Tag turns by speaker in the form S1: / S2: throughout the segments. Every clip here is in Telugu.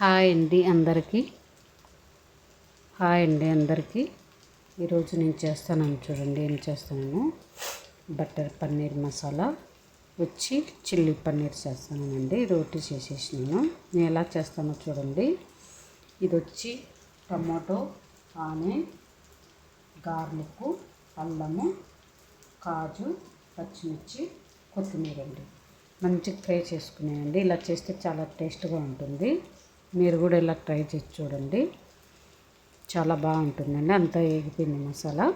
S1: హాయ్ అండి అందరికీ ఈరోజు నేను చేస్తానని చూడండి. ఏం చేస్తాను, బటర్ పన్నీర్ మసాలా వచ్చి చిల్లీ పన్నీర్ చేస్తానండి. రోటీ చేసేసినాను. నేను ఎలా చేస్తానో చూడండి. ఇది వచ్చి టమాటో, ఆనియన్, గార్లిక్, అల్లము, కాజు, పచ్చిమిర్చి, కొత్తిమీర అండి. మంచిగా ఫ్రై చేసుకునేయండి. ఇలా చేస్తే చాలా టేస్ట్గా ఉంటుంది. మీరు కూడా ఇలా ట్రై చేసి చూడండి, చాలా బాగుంటుందండి. అంతా వేగిపోయింది మసాలా.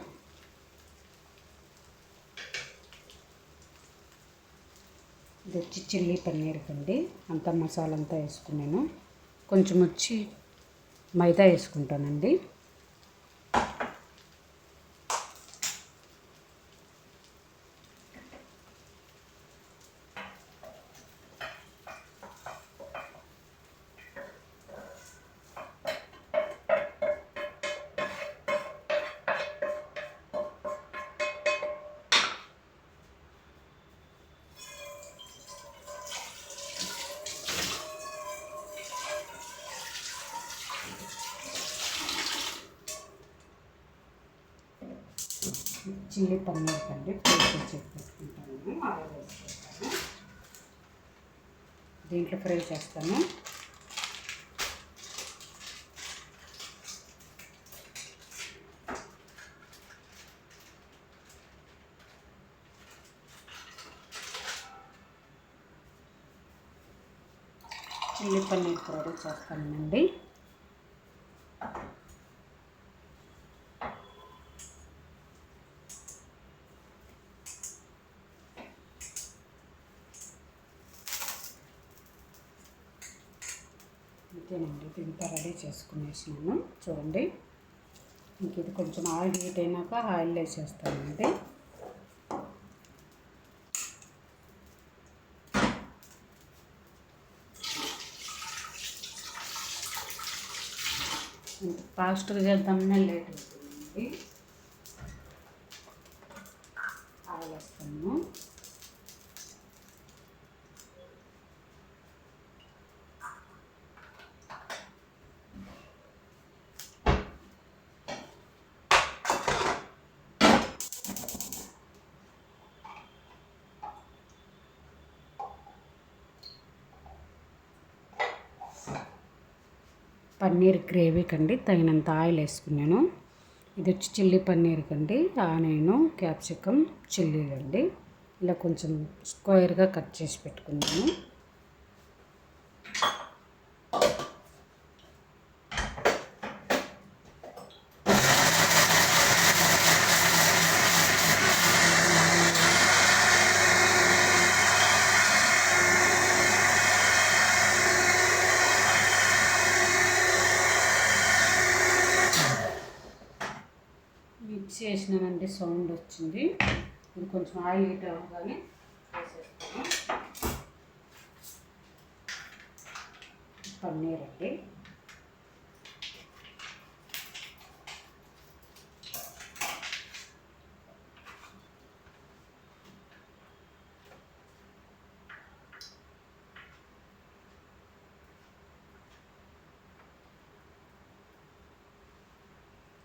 S1: ఇది వచ్చి చిల్లీ పన్నీర్ అండి. అంతా మసాలా అంతా వేసుకున్నాను. కొంచెం వచ్చి మైదా వేసుకుంటానండి. చిల్లీ పన్నీర్ కండి ఫ్రై చేసి పెట్టుకుంటాను. ఆయిల్ వేసుకుంటాను, దీంట్లో ఫ్రై చేస్తాను. చిల్లీ పన్నీర్ ఫ్రై చేస్తానండి. అంతేనండి, ఇంత రెడీ చేసుకునేసినాను చూడండి. ఇంక ఇది కొంచెం ఆయిల్ హీట్ అయినాక ఆయిల్ వేసేస్తానండి. ఫాస్ట్గా చేద్దామనే లేట్ అవుతుందండి. ఆయిల్ వేస్తాను. పన్నీర్ గ్రేవీ కండి తగినంత ఆయిల్ వేసుకున్నాను. ఇది వచ్చి చిల్లీ పన్నీర్ కండి ఆనియన్, క్యాప్సికమ్, చిల్లీలు అండి. ఇలా కొంచెం స్క్వేర్గా కట్ చేసి పెట్టుకున్నాను. మిక్స్ చేసినానండి, సౌండ్ వచ్చింది. ఇది కొంచెం ఆయిల్ హీట్ అవ్వగానే వేసేస్తాను పన్నీర్ అండి.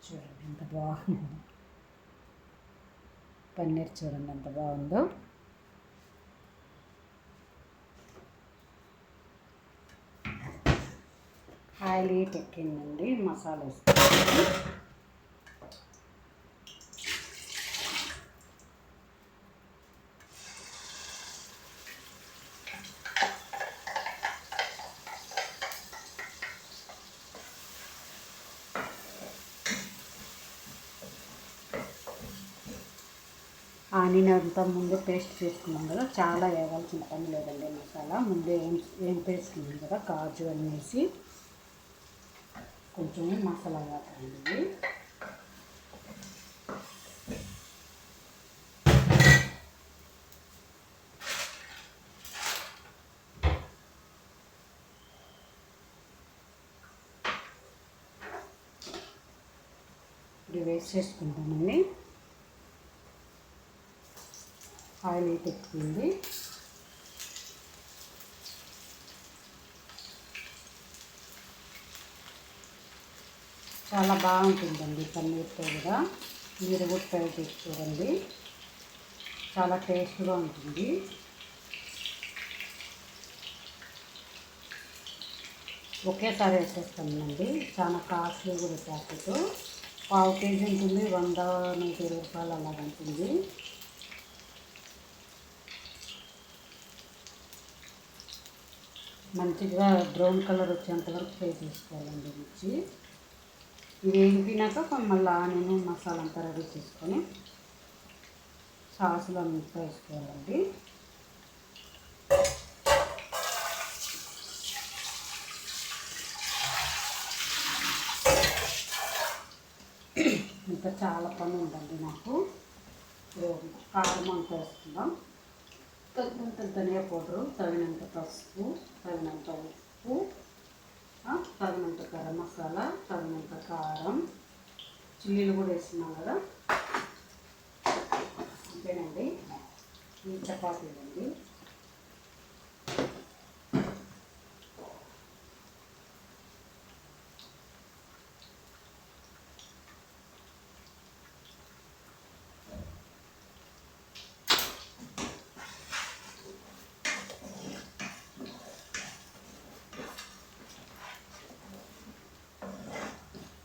S1: చూడండి ఎంత బాగుందో పన్నీర్, చూడండి ఎంత బాగుందో. ఆయిల్ హీట్ ఎక్కిందండి, మసాలా వేసుకుంటాను. ఆనియన్ అంతా ముందే పేస్ట్ చేసుకున్నాం కదా, చాలా వేయాల్సిన పని లేదండి. మసాలా ముందే ఏం పేస్ట్ ఉంది కదా, కాజు అన్నీ వేసి కొంచెం మసాలా వేస్తానండి. ఇప్పుడు వేసేసుకుంటామండి. ఆయిల్ హీట్ ఎక్కుతుంది. చాలా బాగుంటుందండి పన్నీర్తో కూడా. మీరు కూడా ట్రై చేసి చూడండి, చాలా టేస్ట్గా ఉంటుంది. ఒకేసారి వేసేస్తానండి, చాలా కాస్ట్లీ కూడా ప్యాకెట్. పావు కేజీ ఉంటుంది, 100-120 రూపాయలు అలా ఉంటుంది. మంచిగా బ్రౌన్ కలర్ వచ్చేంత వరకు ఫ్రై చేసుకోవాలండి మిర్చి. ఇది వేగినాక మళ్ళీ ఆనియన్ మసాలా అంతా రెడీ చేసుకొని సాసులు అంతా వేసుకోవాలండి. ఇంకా చాలా పని ఉందండి నాకు. కారం అంతా వేసుకుందాం. తగినంత ధనియా పౌడరు, తగినంత పసుపు, తగినంత ఉప్పు, తగినంత గరం మసాలా, తగినంత కారం, చిల్లీలు కూడా వేస్తున్నాం కదా. అంతేనండి. ఈ చపాతీలు అండి.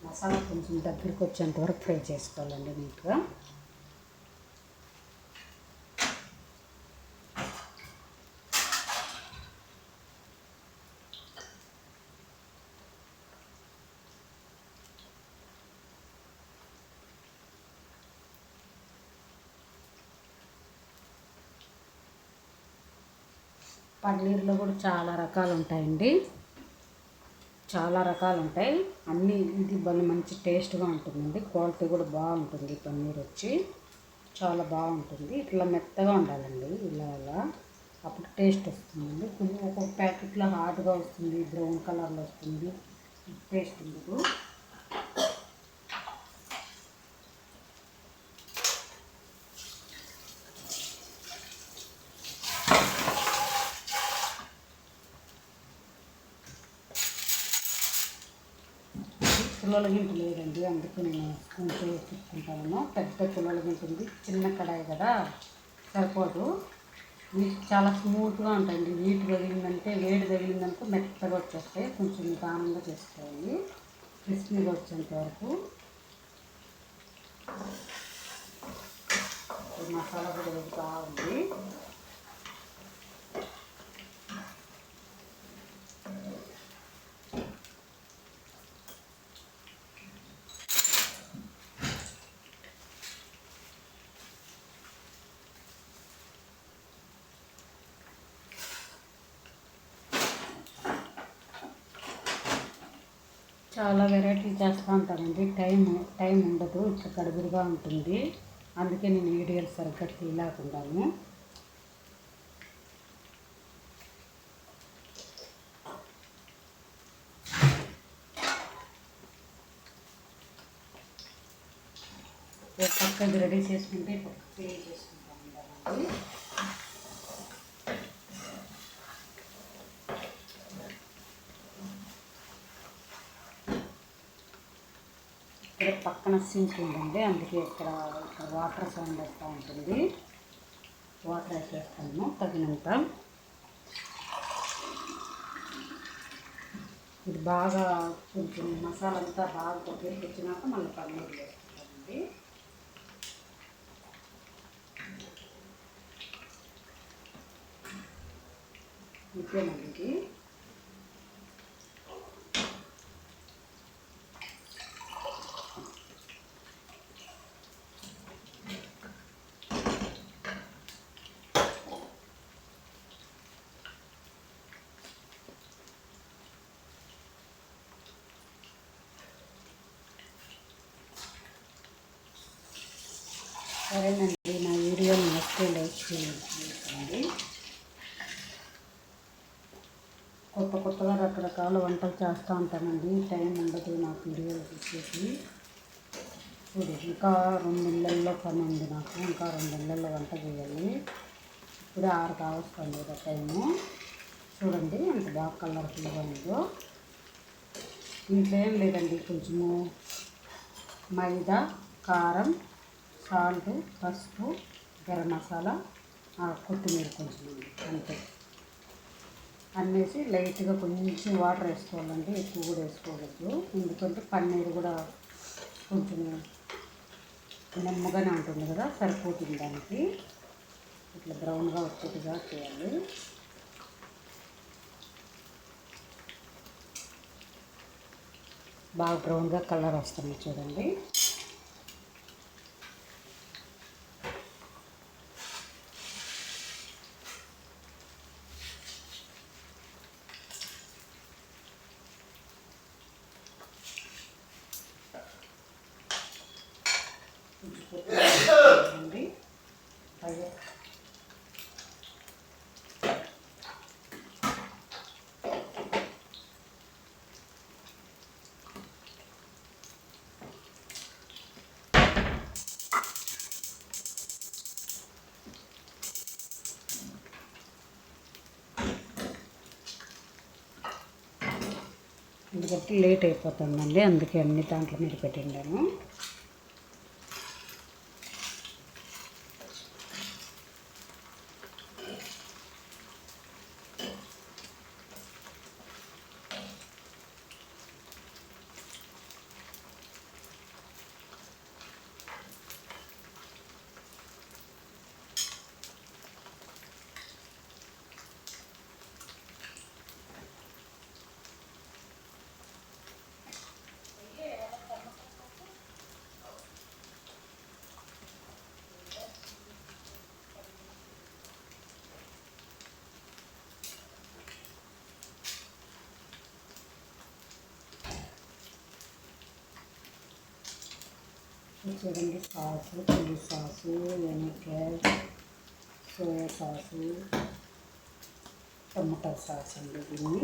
S1: మసాలా కొంచెం దగ్గరికి వచ్చేంత వరకు ఫ్రై చేసుకోవాలండి నీట్గా. పన్నీర్లో కూడా చాలా రకాలు ఉంటాయండి, చాలా రకాలు ఉంటాయి అన్నీ. ఇది మంచి టేస్ట్గా ఉంటుందండి, క్వాలిటీ కూడా బాగుంటుంది. పన్నీర్ వచ్చి చాలా బాగుంటుంది. ఇట్లా మెత్తగా ఉండాలండి, ఇలా అలా, అప్పుడు టేస్ట్ వస్తుందండి. కొంచెం ఒక్కొక్క ప్యాకెట్లో హాట్గా వస్తుంది, బ్రౌన్ కలర్లో వస్తుంది, టేస్ట్ ఉండదు. కిలోల గింట లేదండి, అందుకే నేను స్పూన్తో తీసుకుంటాను. పెద్ద కిలోల గింట ఉంది, చిన్న కడాయి కదా సరిపోదు. చాలా స్మూత్గా ఉంటాయండి. హీట్ తగిలిందంటే, వేడి తగిలిందంటే మెత్తగా వచ్చేస్తాయి. కొంచెం నిదానంగా చేసుకోవాలి, క్రిస్పీగా వచ్చేంత వరకు. మసాలా కూడా వేగుతూ ఉంది. చాలా వెరైటీ చేస్తూ ఉంటానండి. టైం ఉండదు, ఇట్లా గడుబుడుగా ఉంటుంది. అందుకే నేను వీడియోలు సరిగ్గా తీయలేకుండాను. పక్కకి రెడీ చేసుకుంటే పక్కకి క్లీన్ చేసుకుంటాను. ఇక్కడ పక్కన సింక్ ఉందండి, అందుకే ఇక్కడ వాటర్ సౌండ్ వస్తూ ఉంటుంది. వాటర్ వేసేస్తాను తగినంత. ఇది బాగా కొంచెం మసాలా అంతా బాగా దగ్గరికి వచ్చినాక మళ్ళీ పన్నీర్ వేసుకుంటామండి. ఇంకేనండి ఇది. సరేనండి, నా వీడియోని నచ్చితే లైక్ చేయండి. కొత్తగా రకరకాల వంటలు చేస్తూ ఉంటానండి, టైం ఉండదు నాకు వీడియోలు చూసేసి. చూడు, ఇంకా 2 నెలల్లో పని ఉంది నాకు, ఇంకా 2 నెలల్లో వంట చేయాలి. ఇప్పుడే 6 కావస్తుంది టైము. చూడండి ఎంత బాగా కలర్ఫుల్గా ఉందో. ఇంట్లో ఏం లేదండి, కొంచెము మైదా, కారం, సాల్ట్, పసుపు, గరం మసాలా, కొత్తిమీర కొంచెం అంతే అన్నేసి లైట్గా కొంచెం వాటర్ వేసుకోవాలండి, ఎక్కువ కూడా వేసుకోవద్దు. ఎందుకంటే పన్నీర్ కూడా కొంచెం నెమ్మగానే ఉంటుంది కదా, సరిపోతుంది దానికి. ఇట్లా బ్రౌన్గా వచ్చేట్టుగా చేయాలి. బాగా బ్రౌన్గా కలర్ వస్తుంది చూడండి. ఎందుకంటే లేట్ అయిపోతుందండి, అందుకే అన్ని దాంట్లో మీద పెట్టిండాను. చూడండి, sauce, chilli sauce, vinegar, soya sauce, టమాటా సాస్ అండి. దీన్ని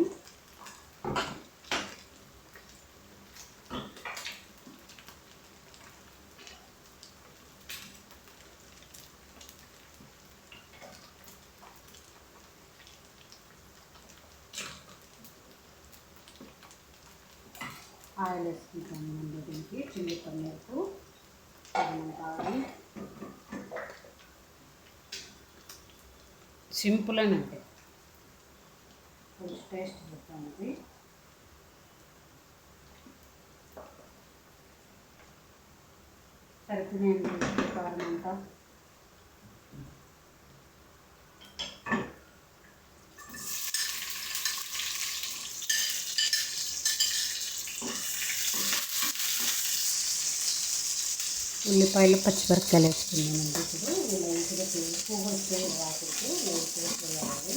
S1: ఆయిల్ వేసుకుంటామండి. దీనికి చిల్లీ పన్నీర్కు సింపుల్ అని అంటే కొంచెం టేస్ట్ చెప్తానండి. సరిపోయిన కారం అంతా ఉల్లిపాయలు, పచ్చిమిరపకాయలు వేసుకున్నానండి. ఇప్పుడు లైట్గా ఎక్కువ వచ్చే వాటికి లైట్గా చేయాలి.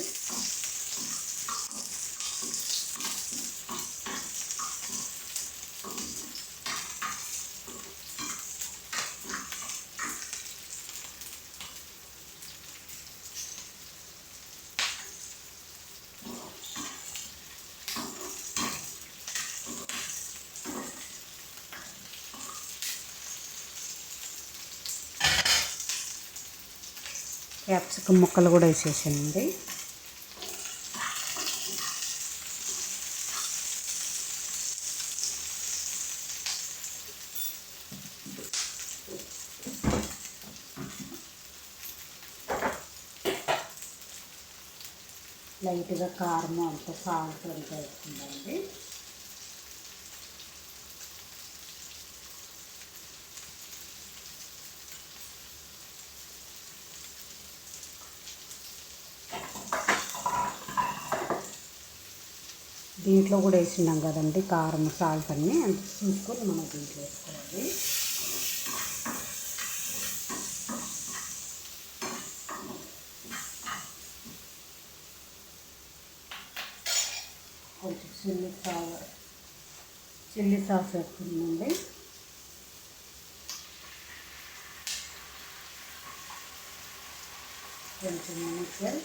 S1: క్యాప్సికమ్ ముక్కలు కూడా వేసేసానండి. లైట్గా కారం అంత సాల్ట్ అంతా వేసుకుందండి. దీంట్లో కూడా వేసినాం కదండి కారం, సాల్ట్ అన్నీ అంత చూసుకొని మనం దీంట్లో వేసుకోవాలి. కొంచెం చిల్లీ సాస్ వేసుకుందండి. కొంచెం వెనిగర్,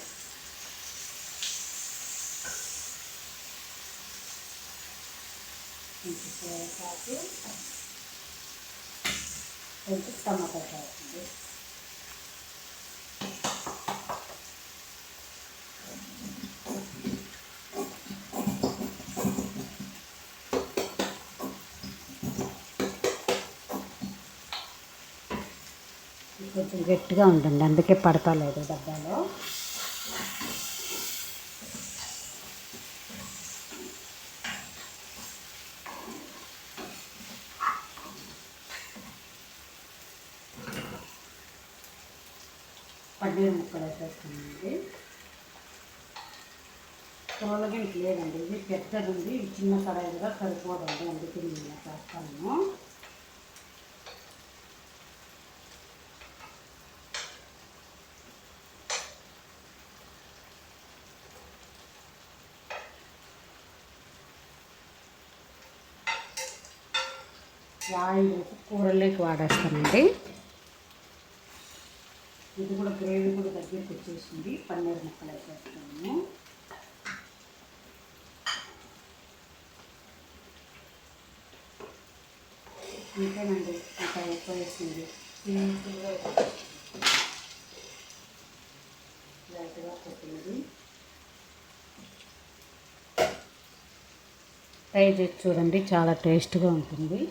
S1: కొంచెం సోయా సాసు, కొంచెం టమాటా సాస్ అండి. కొంచెం గట్టిగా ఉంటుంది, అందుకే పడతలేదు డబ్బాలో. పన్నీర్ ముక్కలు వేసేస్తానండి. తోలగింటి లేదండి, ఇది పెద్దది ఉంది, చిన్న కడాయిగా సరిపోదండి, అందుకే నేను ఇలా చేస్తాను. ఆయిల్ కూరలోకి వాడేస్తానండి. ఇది కూడా గ్రేవీ కూడా దగ్గరికి వచ్చేసింది. పన్నీర్ ముక్కలు వేసేస్తాము. ఇంకేనండి, ఇంకా ఎక్కువ వేసింది లైట్గా కొట్టింది. ట్రై చేసి చూడండి, చాలా టేస్ట్గా ఉంటుంది.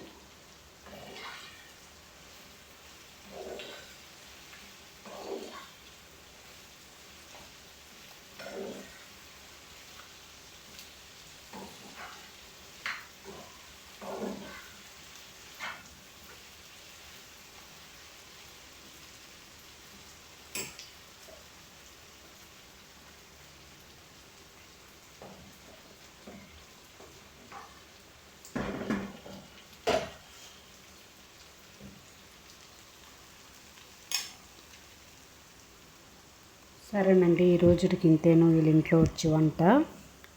S1: సరేనండి, ఈ రోజుకి ఇంతేను. వీళ్ళ ఇంట్లో వచ్చి వంట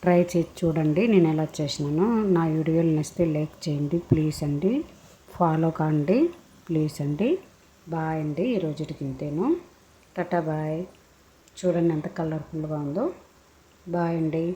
S1: ట్రై చేసి చూడండి నేను ఎలా చేసినానో. నా వీడియోలు నచ్చితే లైక్ చేయండి ప్లీజ్ అండి, ఫాలో కాండి ప్లీజ్ అండి. బాయ్ అండి, ఈ రోజుకి ఇంతేను. టాటా బాయ్. చూడండి ఎంత కలర్ఫుల్గా ఉందో. బాయ్ అండి.